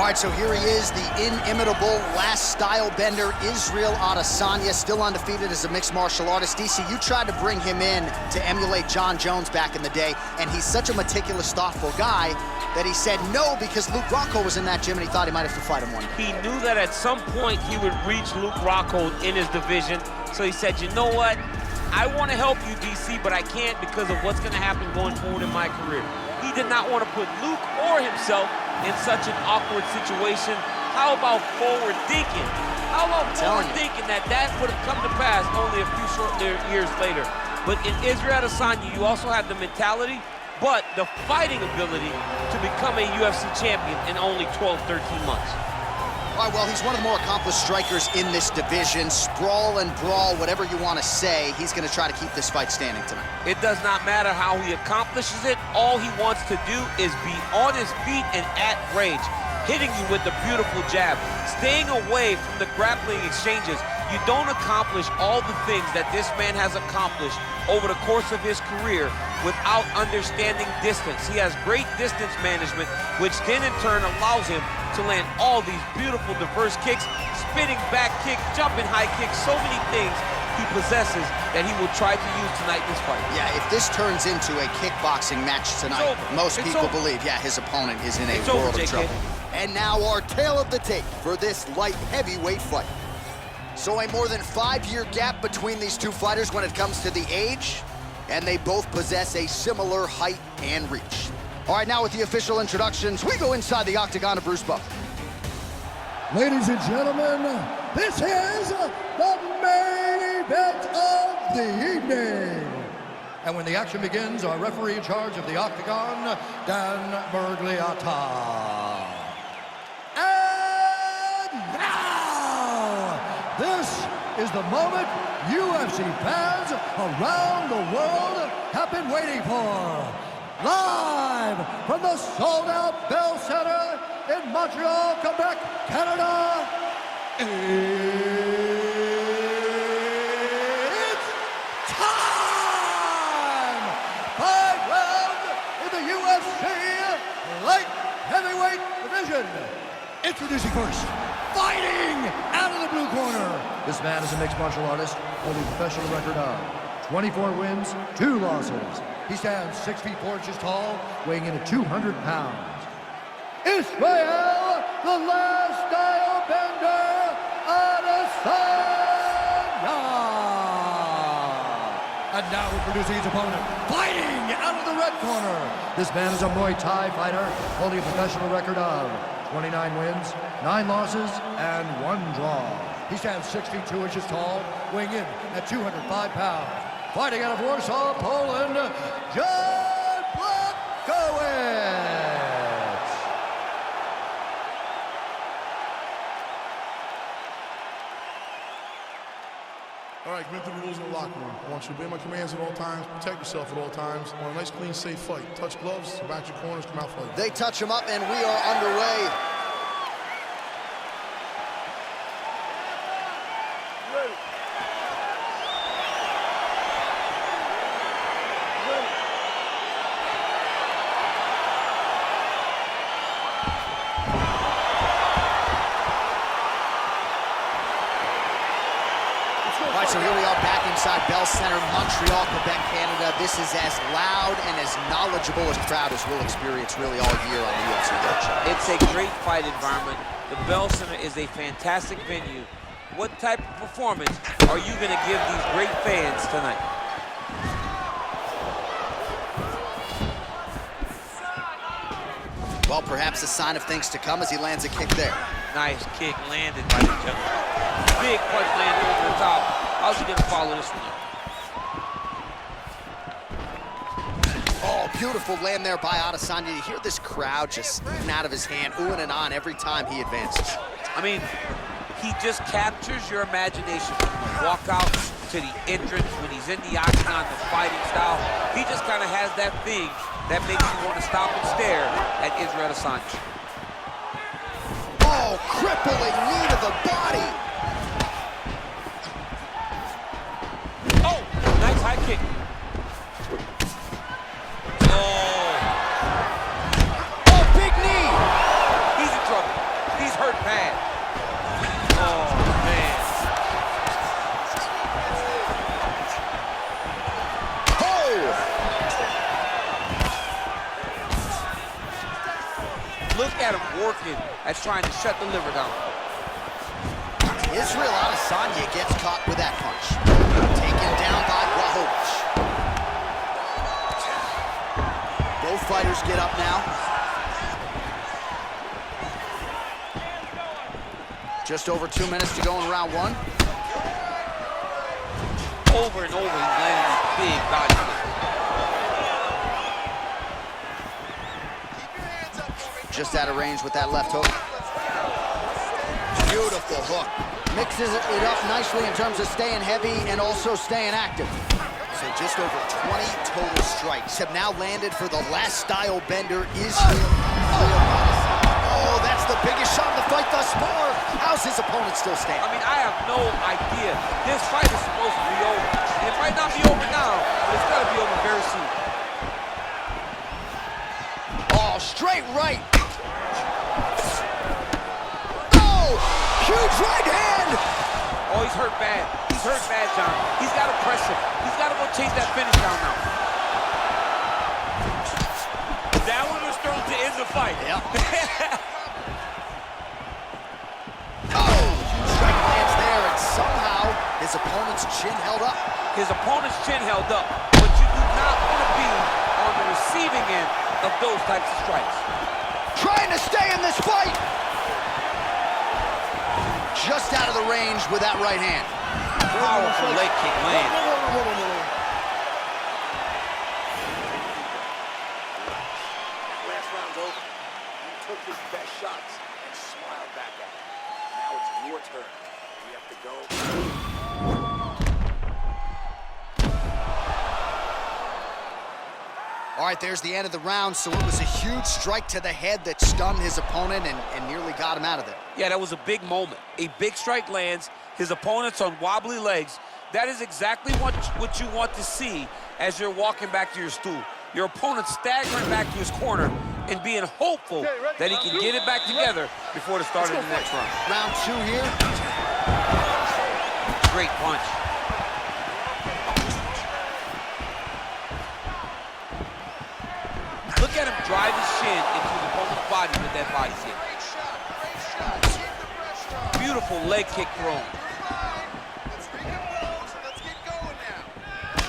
All right, so here he is, the inimitable last style bender, Isreal Adesanya, still undefeated as a mixed martial artist. DC, you tried to bring him in to emulate John Jones back in the day, and he's such a meticulous, thoughtful guy that he said no because Luke Rockhold was in that gym and he thought he might have to fight him one day. He knew that at some point he would reach Luke Rockhold in his division, so he said, you know what? I want to help you, DC, but I can't because of what's going to happen going forward in my career. He did not want to put Luke or himself in such an awkward situation. How about forward thinking? How about forward thinking that would have come to pass only a few short years later? But in Isreal Adesanya, you also have the mentality, but the fighting ability to become a UFC champion in only 12, 13 months. All right, well, he's one of the more accomplished strikers in this division. Sprawl and brawl, whatever you want to say, he's going to try to keep this fight standing tonight. It does not matter how he accomplishes it. All he wants to do is be on his feet and at range, hitting you with the beautiful jab, staying away from the grappling exchanges. You don't accomplish all the things that this man has accomplished over the course of his career without understanding distance. He has great distance management, which then in turn allows him to land all these beautiful diverse kicks, spinning back kick, jumping high kicks, so many things he possesses that he will try to use tonight in this fight. Yeah, if this turns into a kickboxing match tonight, most people believe, yeah, his opponent is in a world of trouble. And now our tale of the tape for this light heavyweight fight. So a more than 5-year gap between these two fighters when it comes to the age, and they both possess a similar height and reach. All right, now with the official introductions, we go inside the octagon of Bruce Buffer. Ladies and gentlemen, this is the main event of the evening. And when the action begins, our referee in charge of the octagon, Dan Bergliata. And now, this is the moment UFC fans around the world have been waiting for. Live from the sold-out Bell Center in Montreal, Quebec, Canada, it's time! 5 rounds in the UFC light heavyweight division. Introducing first, fighting out of the blue corner. This man is a mixed martial artist, holding a professional record of 24 wins, 2 losses. He stands 6 feet 4 inches tall, weighing in at 200 pounds. Isreal, the last style bender, Adesanya. And now introducing his opponent, fighting out of the red corner. This man is a Muay Thai fighter, holding a professional record of 29 wins, 9 losses, and 1 draw. He stands 6 feet 2 inches tall, weighing in at 205 pounds. Fighting out of Warsaw, Poland, John Błachowicz. All right, commit to the rules in the locker room. I want you to obey my commands at all times, protect yourself at all times. I want a nice, clean, safe fight. Touch gloves, back your corners, come out fight. They touch him up, and we are underway. All right, so here we are back inside Bell Center, Montreal, Quebec, Canada. This is as loud and as knowledgeable a crowd as we'll experience really all year on the UFC Roadshow. It's a great fight environment. The Bell Center is a fantastic venue. What type of performance are you going to give these great fans tonight? Well, perhaps a sign of things to come as he lands a kick there. Nice kick landed by the gentleman. Big punch landed over the top. How's he gonna follow this one up? Oh, beautiful land there by Adesanya. You hear this crowd just eating out of his hand, oohing and on every time he advances. I mean, he just captures your imagination from the walkouts to the entrance, when he's in the octagon, the fighting style. He just kind of has that thing that makes you want to stop and stare at Isreal Adesanya. Oh, crippling knee to the body. Oh, nice high kick. Oh. Oh, big knee. He's in trouble. champion at trying to shut the liver down. Isreal Adesanya gets caught with that punch. Taken down by Błachowicz. Both fighters get up now. Just over 2 minutes to go in round one. Over and over, he's landing these big body kicks. Just out of range with that left hook. Beautiful hook. Mixes it up nicely in terms of staying heavy and also staying active. So just over 20 total strikes have now landed for the last style bender, Isreal. Oh, that's the biggest shot of the fight thus far. How's his opponent still standing? I mean, I have no idea. This fight is supposed to be over. It might not be over now, but it's gotta be over very soon. Oh, straight right. Huge right hand! Oh, he's hurt bad. He's hurt bad, John. He's got to press him. He's got to go chase that finish down now. That one was thrown to end the fight. Yep. Oh! Strike lands there, and somehow his opponent's chin held up. His opponent's chin held up, but you do not want to be on the receiving end of those types of strikes. Trying to stay in this fight! Just out of the range with that right hand. Powerful leg kick land. Last round's over. You took his best shots and smiled back at him. Now it's your turn. You have to go. All right, there's the end of the round, so it was a huge strike to the head that stunned his opponent and nearly got him out of there. Yeah, that was a big moment. A big strike lands, his opponent's on wobbly legs. That is exactly what you want to see as you're walking back to your stool. Your opponent staggering back to his corner and being hopeful that he can get it back together before the start of the next round. Round two here. Great punch. Look at him drive his shin into his opponent's body with that body kick. Beautiful leg kick thrown.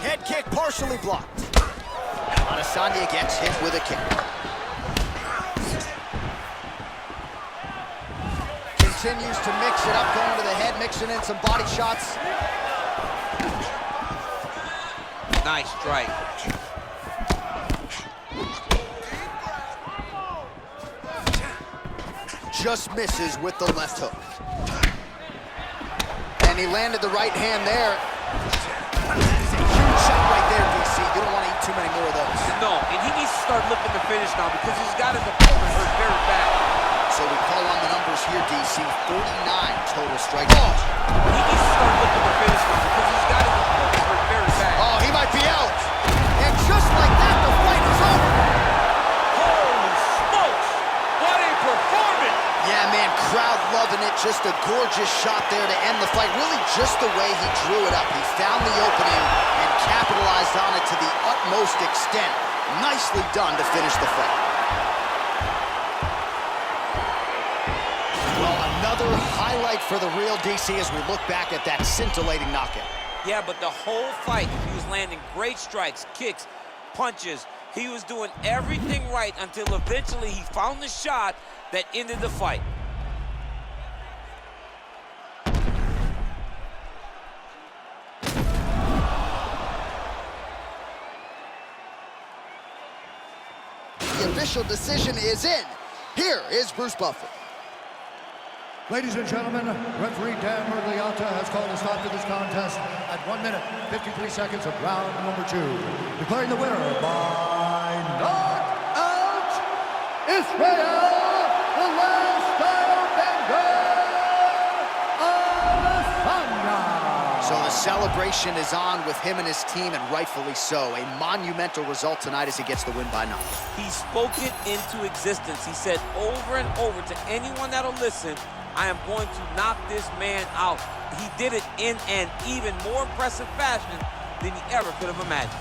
Head kick partially blocked. Adesanya gets hit with a kick. Continues to mix it up, going to the head, mixing in some body shots. Nice strike. Just misses with the left hook. And he landed the right hand there. That is a huge shot right there, DC. You don't want to eat too many more of those. No, and he needs to start looking to finish now because he's got his opponent hurt very bad. So we call on the numbers here, DC. 49 total strikes. Oh. He needs to start looking to finish now because he's got his opponent hurt very bad. Oh, he might be out. And just like that, the fight is over. Holy smokes! What a performance! Yeah, man, crowd loving it. Just a gorgeous shot there to end the fight. Really just the way he drew it up. He found the opening and capitalized on it to the utmost extent. Nicely done to finish the fight. Well, another highlight for the real DC as we look back at that scintillating knockout. Yeah, but the whole fight, he was landing great strikes, kicks, punches. He was doing everything right until eventually he found the shot that ended the fight. The official decision is in. Here is Bruce Buffer. Ladies and gentlemen, referee Dan Murgliata has called a stop to this contest at 1 minute, 53 seconds of round number 2. Declaring the winner by knockout, Isreal, the last style bender, Adesanya. So the celebration is on with him and his team, and rightfully so. A monumental result tonight as he gets the win by knockout. He spoke it into existence. He said over and over to anyone that'll listen, I am going to knock this man out. He did it in an even more impressive fashion than he ever could have imagined.